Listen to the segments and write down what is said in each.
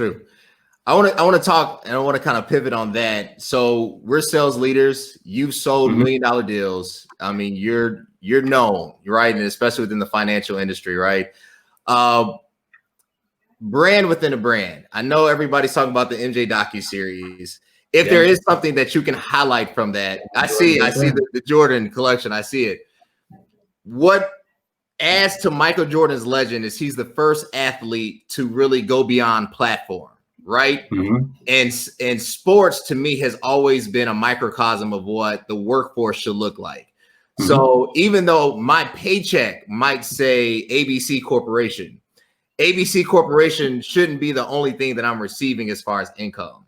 true. I want to talk, and I want to kind of pivot on that. So we're sales leaders. You've sold $1 million deals. I mean, you're known, right? And especially within the financial industry, right? Brand within a brand. I know everybody's talking about the MJ docuseries. If there is something that you can highlight from that, I see the Jordan collection. I see it. What adds to Michael Jordan's legend is he's the first athlete to really go beyond platform, right? And sports to me has always been a microcosm of what the workforce should look like. So even though my paycheck might say ABC Corporation shouldn't be the only thing that I'm receiving as far as income.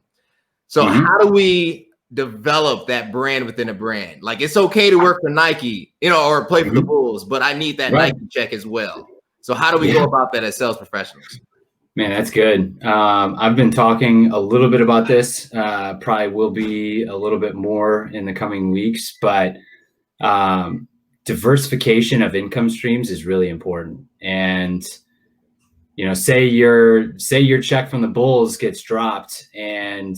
So how do we develop that brand within a brand? Like, it's okay to work for Nike, or play for the Bulls, but I need that Nike check as well. So how do we go about that as sales professionals? Man, that's good. I've been talking a little bit about this, probably will be a little bit more in the coming weeks, but diversification of income streams is really important. And say your check from the Bulls gets dropped, and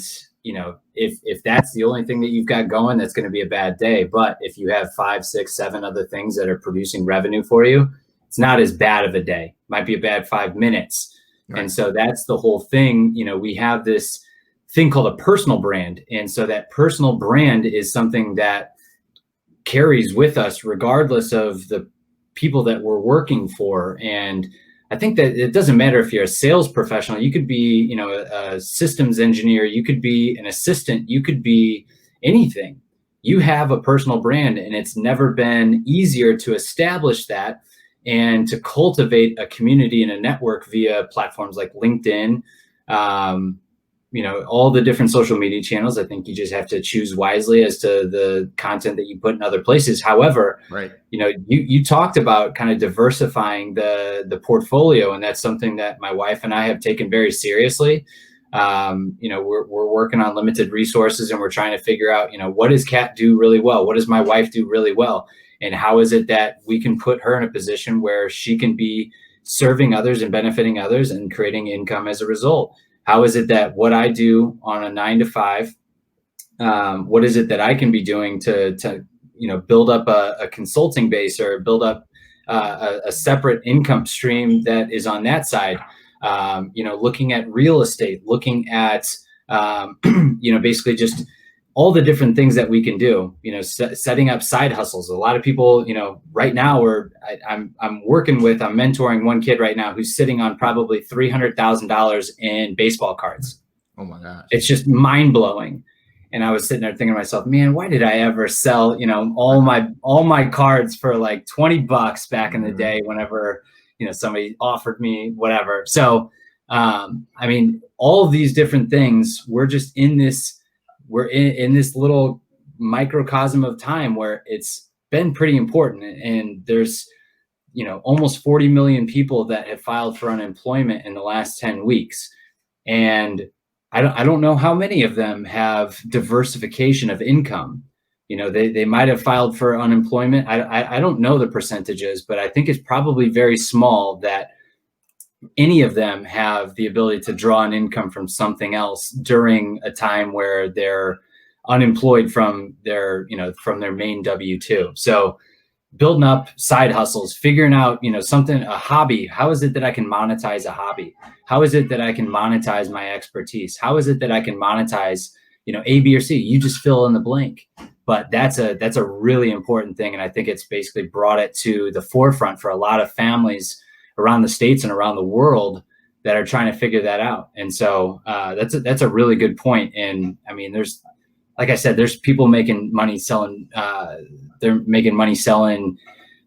if that's the only thing that you've got going, that's going to be a bad day. But if you have 5, 6, 7 other things that are producing revenue for you, it's not as bad of a day. Might be a bad 5 minutes. Right. And so that's the whole thing. We have this thing called a personal brand. And so that personal brand is something that carries with us regardless of the people that we're working for. And I think that it doesn't matter if you're a sales professional. You could be, a systems engineer. You could be an assistant. You could be anything. You have a personal brand, and it's never been easier to establish that and to cultivate a community and a network via platforms like LinkedIn, all the different social media channels. I think you just have to choose wisely as to the content that you put in other places. However, you talked about kind of diversifying the portfolio, and that's something that my wife and I have taken very seriously. We're working on limited resources, and we're trying to figure out, what does Kat do really well? What does my wife do really well? And how is it that we can put her in a position where she can be serving others and benefiting others and creating income as a result? How is it that what I do on a 9 to 5, what is it that I can be doing to build up a consulting base or build up a separate income stream that is on that side? Looking at real estate, looking at, basically just all the different things that we can do, setting up side hustles. A lot of people, right now I'm mentoring one kid right now who's sitting on probably $300,000 in baseball cards. Oh my gosh. It's just mind blowing. And I was sitting there thinking to myself, man, why did I ever sell, all my cards for like $20 back in the day whenever, somebody offered me whatever. So, all of these different things, we're just in this, we're in this little microcosm of time where it's been pretty important. And there's, almost 40 million people that have filed for unemployment in the last 10 weeks. And I don't know how many of them have diversification of income. They might have filed for unemployment. I don't know the percentages, but I think it's probably very small that any of them have the ability to draw an income from something else during a time where they're unemployed from their main W-2. So building up side hustles, figuring out, a hobby. How is it that I can monetize a hobby? How is it that I can monetize my expertise? How is it that I can monetize, A, B, or C? You just fill in the blank. But that's a really important thing. And I think it's basically brought it to the forefront for a lot of families around the States and around the world that are trying to figure that out. And so that's a really good point. And there's, like I said, there's people making money selling, they're making money selling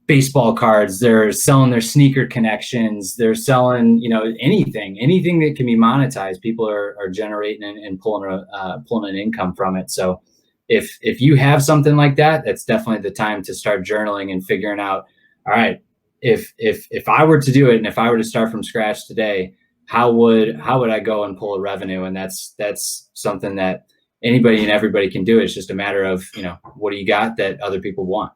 baseball cards. They're selling their sneaker connections. They're selling, anything that can be monetized. People are generating and pulling an income from it. So if you have something like that, that's definitely the time to start journaling and figuring out, all right, if I were to do it, and if I were to start from scratch today, how would I go and pull a revenue? And that's something that anybody and everybody can do. It's just a matter of, what do you got that other people want?